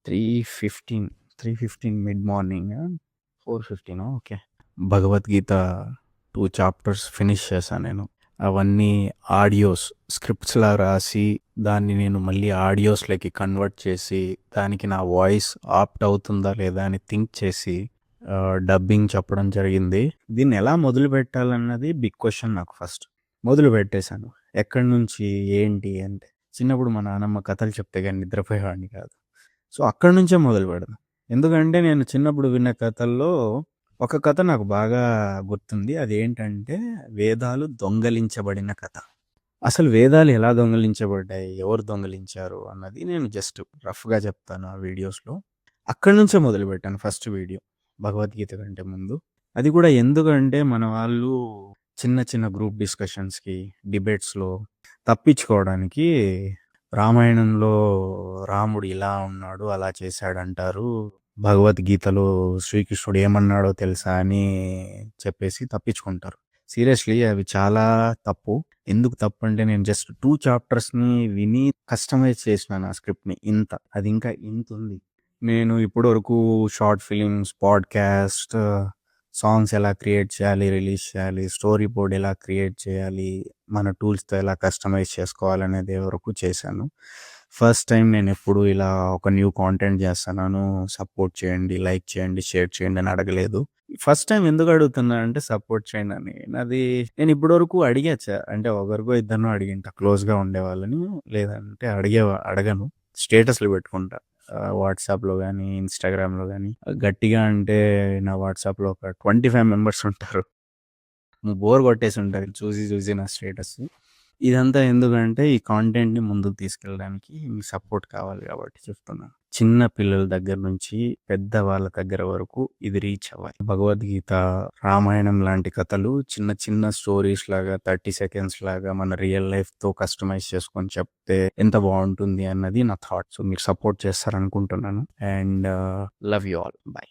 3:15, 3:15 mid morning 4:15 okay. Bhagavad Gita 2 chapters finish చేశాను నేను. అవన్నీ ఆడియోస్ స్క్రిప్ట్స్‌లా రాసి, దాన్ని నేను మళ్ళీ ఆడియోస్‌లోకి కన్వర్ట్ చేసి, దానికి నా వాయిస్ ఆప్ట్ అవుతుందా లేదా అని థింక్ చేసి డబ్బింగ్ చెప్పడం జరిగింది. దీన్ని ఎలా మొదలుపెట్టాలన్నది బిగ్ క్వెషన్ నాకు ఫస్ట్. మొదలుపెట్టేశాను. ఎక్కడి నుంచి, ఏంటి అంటే, చిన్నప్పుడు మా నాన్నమ్మ కథలు చెప్తే గాని నిద్రపోయేవాడిని కాదు. సో, అక్కడి నుంచే మొదలుపెడదాం. ఎందుకంటే నేను చిన్నప్పుడు విన్న కథల్లో ఒక కథ నాకు బాగా గుర్తుంది. అదేంటంటే వేదాలు దొంగలించబడిన కథ. అసలు వేదాలు ఎలా దొంగలించబడ్డాయి? ఎవరు దొంగలించారు? అన్నది నేను జస్ట్ రఫ్‌గా చెప్తాను ఆ వీడియోస్‌లో. అక్కడి నుంచే మొదలుపెట్టాను ఫస్ట్ వీడియో భగవద్గీత కంటే ముందు. అది కూడా ఎందుకంటే మన వాళ్ళు చిన్న చిన్న గ్రూప్ డిస్కషన్స్‌కి, డిబేట్స్‌లో తప్పించుకోవడానికి రామాయణంలో రాముడు ఇలా ఉన్నాడు, అలా చేశాడంటారు. భగవద్గీతలో శ్రీకృష్ణుడు ఏమన్నాడో తెలుసా అని చెప్పేసి తప్పించుకుంటారు. సీరియస్‌లీ అవి చాలా తప్పు. ఎందుకు తప్పంటే నేను జస్ట్ 2 చాప్టర్స్‌ని విని కస్టమైజ్ చేసినాను ఆ స్క్రిప్ట్‌ని ఇంత. అది ఇంకా ఇంతుంది. నేను ఇప్పటివరకు షార్ట్ ఫిలిమ్స్, పాడ్‌కాస్ట్, సాంగ్స్ ఎలా క్రియేట్ చేయాలి, రిలీజ్ చేయాలి, స్టోరీ బోర్డ్ ఎలా క్రియేట్ చేయాలి, మన టూల్స్‌తో ఎలా కస్టమైజ్ చేసుకోవాలనేది వరకు చేశాను. ఫస్ట్ టైం నేనెప్పుడు ఇలా ఒక న్యూ కాంటెంట్ చేస్తున్నాను, సపోర్ట్ చేయండి, లైక్ చేయండి, షేర్ చేయండి అని అడగలేదు. ఫస్ట్ టైం ఎందుకు అడుగుతున్నానంటే సపోర్ట్ చేయండి అని. నేను ఇప్పటివరకు అడిగా అంటే ఒకరికో ఇద్దరినో అడిగింటా క్లోజ్‌గా ఉండేవాళ్ళని. లేదంటే అడగను. స్టేటస్‌లు పెట్టుకుంటా. వాట్సాప్‌లో గానీ, ఇన్‌స్టాగ్రామ్‌లో గానీ. గట్టిగా అంటే నా వాట్సాప్‌లో ఒక 25 మెంబర్స్ ఉంటారు. బోర్ కొట్టేసి ఉంటది చూసి చూసి నా స్టేటస్. ఇదంతా ఎందుకంటే ఈ కాంటెంట్‌ని ముందుకు తీసుకెళ్ళడానికి మీ సపోర్ట్ కావాలి కాబట్టి చెప్తున్నాను. చిన్న పిల్లల దగ్గర నుంచి పెద్దవాళ్ళ దగ్గర వరకు ఇది రీచ్ అవ్వాలి. భగవద్గీత, రామాయణం లాంటి కథలు చిన్న చిన్న స్టోరీస్ లాగా 30 సెకండ్స్ లాగా మన రియల్ లైఫ్‌తో కస్టమైజ్ చేసుకొని చెప్తే ఎంత బావుంటుంది అన్నది నా థాట్. సో, మీరు సపోర్ట్ చేస్తారనుకుంటున్నాను. And love you all. By.